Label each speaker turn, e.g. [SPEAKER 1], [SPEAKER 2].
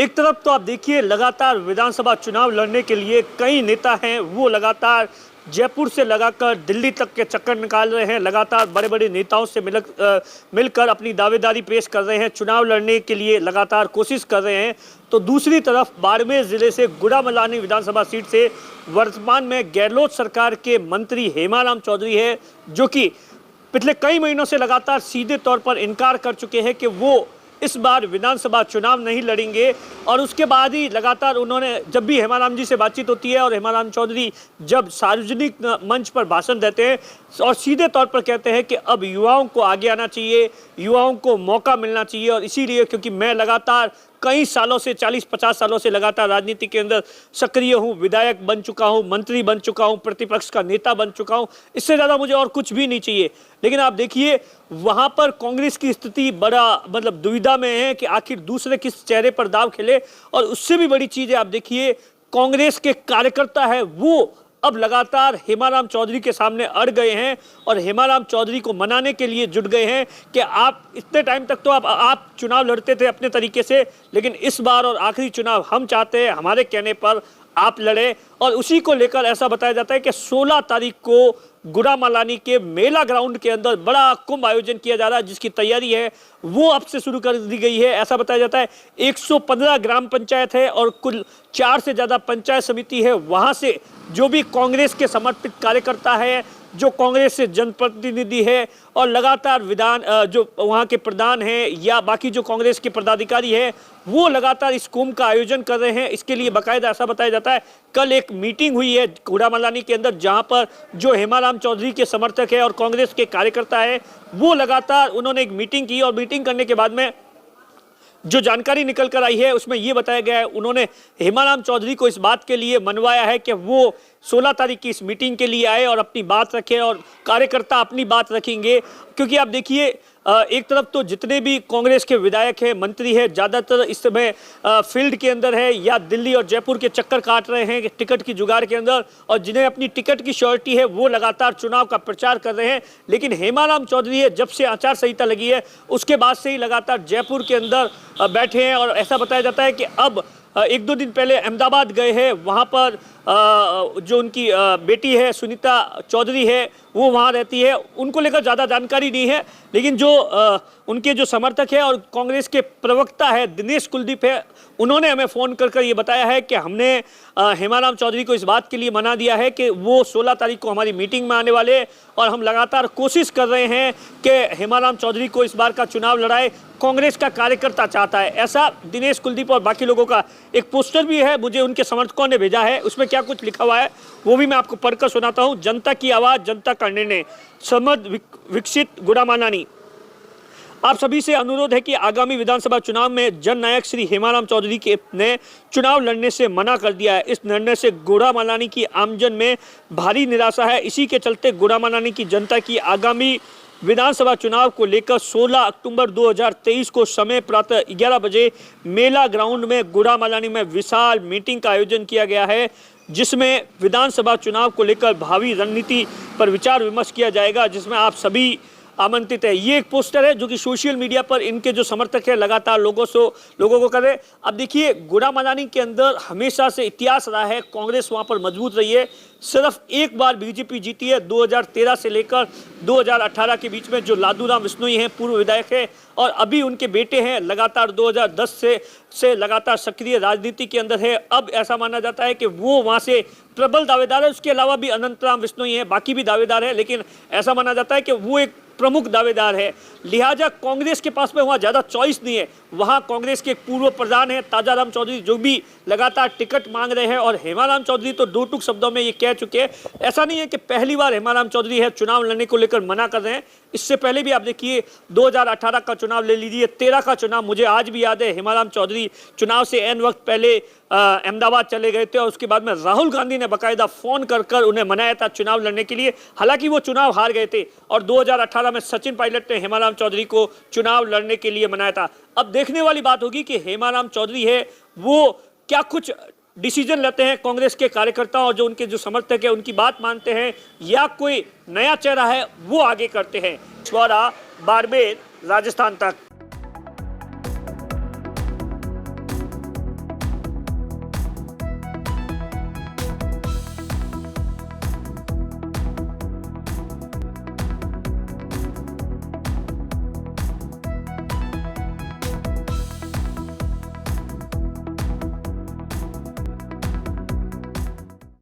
[SPEAKER 1] एक तरफ तो आप देखिए लगातार विधानसभा चुनाव लड़ने के लिए कई नेता हैं, वो लगातार जयपुर से लगाकर दिल्ली तक के चक्कर निकाल रहे हैं। लगातार बड़े बड़े नेताओं से मिलकर अपनी दावेदारी पेश कर रहे हैं, चुनाव लड़ने के लिए लगातार कोशिश कर रहे हैं। तो दूसरी तरफ बाड़मेर जिले से गुड़ामलानी विधानसभा सीट से वर्तमान में गहलोत सरकार के मंत्री हेमाराम चौधरी है, जो कि पिछले कई महीनों से लगातार सीधे तौर पर इनकार कर चुके हैं कि वो इस बार विधानसभा चुनाव नहीं लड़ेंगे। और उसके बाद ही लगातार उन्होंने, जब भी हेमाराम जी से बातचीत होती है और हेमाराम चौधरी जब सार्वजनिक मंच पर भाषण देते हैं और सीधे तौर पर कहते हैं कि अब युवाओं को आगे आना चाहिए, युवाओं को मौका मिलना चाहिए। और इसीलिए क्योंकि मैं लगातार कई सालों से 40-50 सालों से लगातार राजनीति के अंदर सक्रिय हूँ, विधायक बन चुका हूँ, मंत्री बन चुका हूँ, प्रतिपक्ष का नेता बन चुका हूँ, इससे ज़्यादा मुझे और कुछ भी नहीं चाहिए। लेकिन आप देखिए वहाँ पर कांग्रेस की स्थिति बड़ा दुविधा में है कि आखिर दूसरे किस चेहरे पर दाव खेले। और उससे भी बड़ी चीज़ है, आप देखिए कांग्रेस के कार्यकर्ता है वो अब लगातार हेमाराम चौधरी के सामने अड़ गए हैं और हेमाराम चौधरी को मनाने के लिए जुट गए हैं कि आप इतने टाइम तक तो आप चुनाव लड़ते थे अपने तरीके से, लेकिन इस बार और आखिरी चुनाव हम चाहते हैं, हमारे कहने पर आप लड़े। और उसी को लेकर ऐसा बताया जाता है कि 16 तारीख को गुड़ामलानी के मेला ग्राउंड के अंदर बड़ा कुंभ आयोजन किया जा रहा है, जिसकी तैयारी है वो अब से शुरू कर दी गई है। ऐसा बताया जाता है 115 ग्राम पंचायत है और कुल 4 से ज़्यादा पंचायत समिति है। वहाँ से जो भी कांग्रेस के समर्पित कार्यकर्ता है, जो कांग्रेस से जनप्रतिनिधि है और लगातार जो वहाँ के प्रधान हैं या बाकी जो कांग्रेस के पदाधिकारी है, वो लगातार इस कुंभ का आयोजन कर रहे हैं। इसके लिए बाकायदा ऐसा बताया जाता है कल एक मीटिंग हुई है गुड़ामलानी के अंदर, जहाँ पर जो हेमाराम चौधरी के समर्थक है और कांग्रेस के कार्यकर्ता है वो लगातार उन्होंने एक मीटिंग की। और मीटिंग करने के बाद में जो जानकारी निकल कर आई है उसमें ये बताया गया है, उन्होंने हेमाराम चौधरी को इस बात के लिए मनवाया है कि वो 16 तारीख की इस मीटिंग के लिए आए और अपनी बात रखें और कार्यकर्ता अपनी बात रखेंगे। क्योंकि आप देखिए एक तरफ तो जितने भी कांग्रेस के विधायक हैं, मंत्री हैं, ज़्यादातर इस समय फील्ड के अंदर है या दिल्ली और जयपुर के चक्कर काट रहे हैं टिकट की जुगाड़ के अंदर, और जिन्हें अपनी टिकट की श्योरिटी है वो लगातार चुनाव का प्रचार कर रहे हैं। लेकिन हेमाराम चौधरी है, जब से आचार संहिता लगी है उसके बाद से ही लगातार जयपुर के अंदर बैठे हैं। और ऐसा बताया जाता है कि अब 1-2 दिन पहले अहमदाबाद गए हैं, वहाँ पर जो उनकी बेटी है सुनीता चौधरी है वो वहाँ रहती है, उनको लेकर ज़्यादा जानकारी नहीं है। लेकिन जो उनके जो समर्थक है और कांग्रेस के प्रवक्ता है दिनेश कुलदीप है, उन्होंने हमें फ़ोन कर ये बताया है कि हमने हेमाराम चौधरी को इस बात के लिए मना दिया है कि वो 16 तारीख को हमारी मीटिंग में आने वाले, और हम लगातार कोशिश कर रहे हैं कि हेमाराम चौधरी को इस बार का चुनाव लड़ाए, कांग्रेस का कार्यकर्ता चाहता है। ऐसा दिनेश कुलदीप और बाकी लोगों का एक पोस्टर भी है, मुझे उनके समर्थकों ने भेजा है, उसमें क्या कुछ लिखा हुआ है वो भी मैं आपको पढ़कर सुनाता हूँ। जनता की आवाज़, जनता का निर्णय, समृद्ध विकसित गुड़ामलानी। आप सभी से अनुरोध है कि आगामी विधानसभा चुनाव में जननायक श्री हेमाराम चौधरी के ने चुनाव लड़ने से मना कर दिया है। इस निर्णय से गुड़ामलानी की आमजन में भारी निराशा है। इसी के चलते गुड़ामलानी की जनता की आगामी विधानसभा चुनाव को लेकर 16 अक्टूबर 2023 को समय प्रातः 11 बजे मेला ग्राउंड में गुड़ामलानी में विशाल मीटिंग का आयोजन किया गया है, जिसमें विधानसभा चुनाव को लेकर भावी रणनीति पर विचार विमर्श किया जाएगा, जिसमें आप सभी आमंत्रित है। ये एक पोस्टर है जो कि सोशल मीडिया पर इनके जो समर्थक है लगातार लोगों को कर रहे हैं। अब देखिए गुड़ामलानी के अंदर हमेशा से इतिहास रहा है, कांग्रेस वहाँ पर मजबूत रही है। सिर्फ एक बार बीजेपी जीती है 2013 से लेकर 2018 के बीच में, जो लादूराम विश्नोई हैं, पूर्व विधायक है, और अभी उनके बेटे हैं, लगातार 2010 से लगातार सक्रिय राजनीति के अंदर है। अब ऐसा माना जाता है कि वो वहाँ से प्रबल दावेदार है। उसके अलावा भी अनंतराम विश्नोई हैं, बाकी भी दावेदार है, लेकिन ऐसा माना जाता है कि वो एक प्रमुख दावेदार है। लिहाजा कांग्रेस के पास में वहाँ ज़्यादा चॉइस नहीं है। वहाँ कांग्रेस के पूर्व प्रधान है ताजाराम चौधरी, जो भी लगातार टिकट मांग रहे हैं, और हेमाराम चौधरी तो दो टूक शब्दों में ये कह चुके हैं। ऐसा नहीं है कि पहली बार हेमाराम चौधरी है चुनाव लड़ने को लेकर मना कर रहे हैं। इससे पहले भी आप देखिए 2018 का चुनाव ले लीजिए, 13 का चुनाव मुझे आज भी याद है। हेमाराम चौधरी चुनाव से एन वक्त पहले अहमदाबाद चले गए थे और उसके बाद में राहुल गांधी ने बाकायदा फ़ोन कर उन्हें मनाया था चुनाव लड़ने के लिए। हालांकि वो चुनाव हार गए थे और 2018 में सचिन पायलट ने हेमाराम चौधरी को चुनाव लड़ने के लिए मनाया था। अब देखने वाली बात होगी कि हेमाराम चौधरी है वो क्या कुछ डिसीजन लेते हैं कांग्रेस के कार्यकर्ताओं और जो उनके जो समर्थक है उनकी बात मानते हैं, या कोई नया चेहरा है वो आगे करते हैं। बाड़मेर, राजस्थान तक।